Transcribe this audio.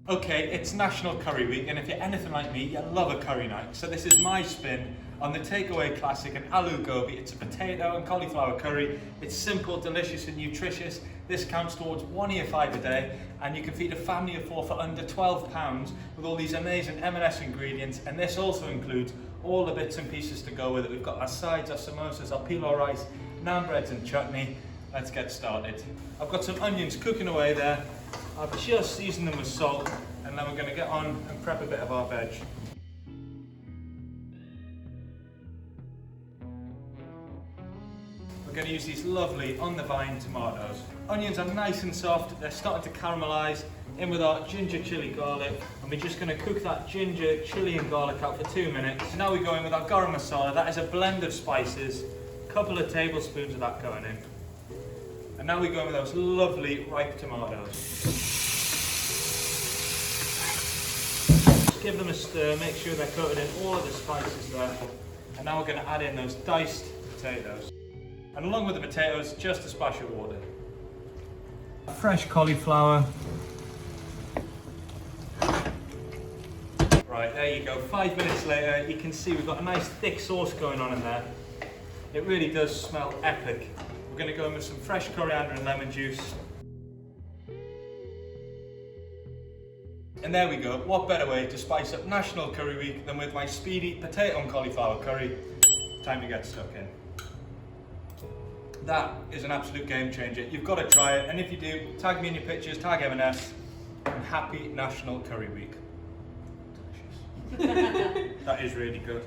Okay, it's National Curry Week, and if you're anything like me, you love a curry night. So this is my spin on the takeaway classic, an aloo gobi. It's a potato and cauliflower curry. It's simple, delicious and nutritious. This counts towards 1 of your 5 a day, and you can feed a family of 4 for under £12 with all these amazing M&S ingredients. And this also includes all the bits and pieces to go with it. We've got our sides, our samosas, our pilau rice, naan breads and chutney. Let's get started. I've got some onions cooking away there. I've just seasoned them with salt, and then we're going to get on and prep a bit of our veg. We're going to use these lovely on-the-vine tomatoes. Onions are nice and soft, they're starting to caramelise. In with our ginger, chilli, garlic, and we're just going to cook that ginger, chilli and garlic out for 2 minutes. Now we go in with our garam masala. That is a blend of spices, a couple of tablespoons of that going in. And now we go in with those lovely ripe tomatoes. Just give them a stir, make sure they're coated in all of the spices there. And now we're going to add in those diced potatoes. And along with the potatoes, just a splash of water. Fresh cauliflower. Right, there you go. 5 minutes later, you can see we've got a nice thick sauce going on in there. It really does smell epic. We're going to go in with some fresh coriander and lemon juice. And there we go. What better way to spice up National Curry Week than with my Speedy potato and cauliflower curry. Time to get stuck in. That is an absolute game changer. You've got to try it, and if you do, tag me in your pictures, tag M&S, and happy National Curry Week. Delicious. That is really good.